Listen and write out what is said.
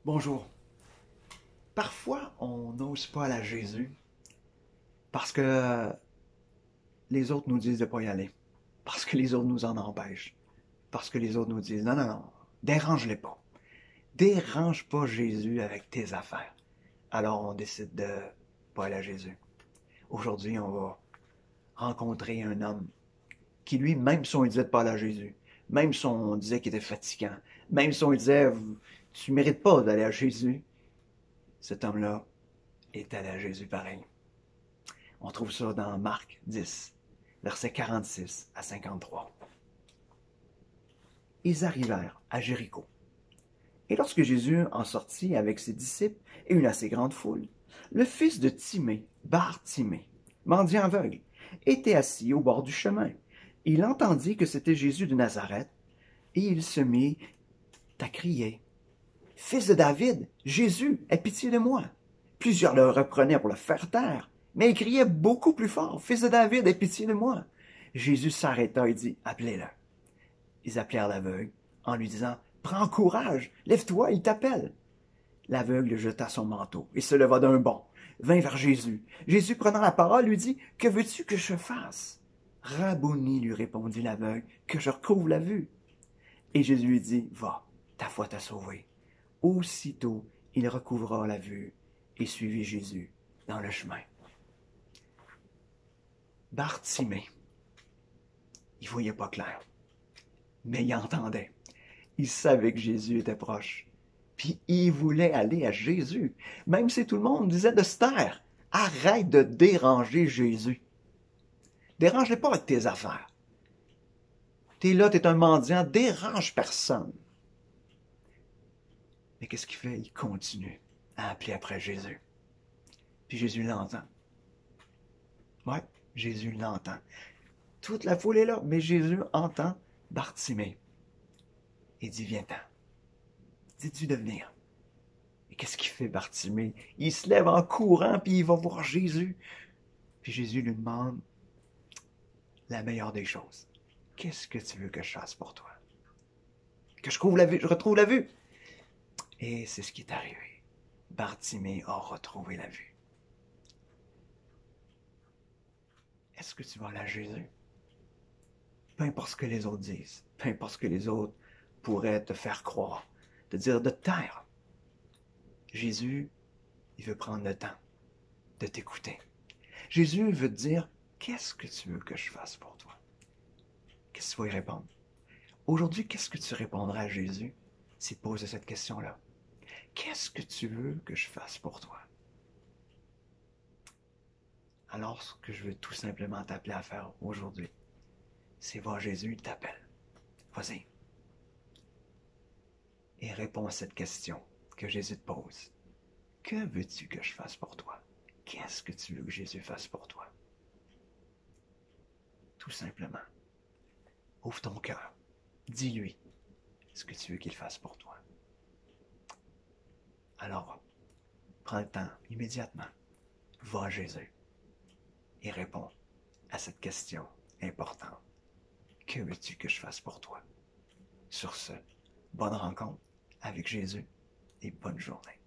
Bonjour. Parfois, on n'ose pas aller à Jésus parce que les autres nous disent de ne pas y aller, parce que les autres nous en empêchent, parce que les autres nous disent non, non, non, dérange-les pas. Dérange pas Jésus avec tes affaires. Alors, on décide de pas aller à Jésus. Aujourd'hui, on va rencontrer un homme qui, lui, même si on lui disait de pas aller à Jésus, même si on disait qu'il était fatigant, même si on lui disait tu mérites pas d'aller à Jésus, cet homme-là est allé à Jésus pareil. On trouve ça dans Marc 10, versets 46 à 53. Ils arrivèrent à Jéricho. Et lorsque Jésus en sortit avec ses disciples et une assez grande foule, le fils de Timée, Bar-Timée, mendiant aveugle, était assis au bord du chemin. Il entendit que c'était Jésus de Nazareth, et il se mit à crier, Fils de David, Jésus, aie pitié de moi. Plusieurs le reprenaient pour le faire taire, mais il criait beaucoup plus fort, Fils de David, aie pitié de moi. Jésus s'arrêta et dit, appelez-le. Ils appelèrent l'aveugle en lui disant, prends courage, lève-toi, il t'appelle. L'aveugle jeta son manteau et se leva d'un bond, vint vers Jésus. Jésus, prenant la parole, lui dit, que veux-tu que je fasse? Rabboni, lui répondit l'aveugle, que je retrouve la vue. Et Jésus lui dit, va, ta foi t'a sauvé. Aussitôt, il recouvra la vue et suivit Jésus dans le chemin. Bartimée, il voyait pas clair, mais il entendait. Il savait que Jésus était proche. Puis il voulait aller à Jésus, même si tout le monde disait de se taire. Arrête de déranger Jésus. Dérange-le pas avec tes affaires. T'es là, t'es un mendiant, dérange personne. Mais qu'est-ce qu'il fait? Il continue à appeler après Jésus. Puis Jésus l'entend. Ouais, Jésus l'entend. Toute la foule est là, mais Jésus entend Bartimée. Il dit, viens-t'en. Dis-tu de venir. Et qu'est-ce qu'il fait, Bartimée? Il se lève en courant, puis il va voir Jésus. Puis Jésus lui demande la meilleure des choses. Qu'est-ce que tu veux que je fasse pour toi? Que je retrouve la vue. Et c'est ce qui est arrivé. Bartimée a retrouvé la vue. Est-ce que tu vas aller à Jésus? Peu importe ce que les autres disent, peu importe ce que les autres pourraient te faire croire, te dire de te taire. Jésus, il veut prendre le temps de t'écouter. Jésus veut te dire, qu'est-ce que tu veux que je fasse pour toi? Qu'est-ce que tu vas y répondre? Aujourd'hui, qu'est-ce que tu répondras à Jésus s'il te pose cette question-là? Qu'est-ce que tu veux que je fasse pour toi? Alors, ce que je veux tout simplement t'appeler à faire aujourd'hui, c'est voir Jésus, il t'appelle. Vas-y. Et réponds à cette question que Jésus te pose. Que veux-tu que je fasse pour toi? Qu'est-ce que tu veux que Jésus fasse pour toi? Tout simplement. Ouvre ton cœur. Dis-lui ce que tu veux qu'il fasse pour toi. Alors, prends le temps immédiatement. Va à Jésus et réponds à cette question importante. Que veux-tu que je fasse pour toi? Sur ce, bonne rencontre avec Jésus et bonne journée.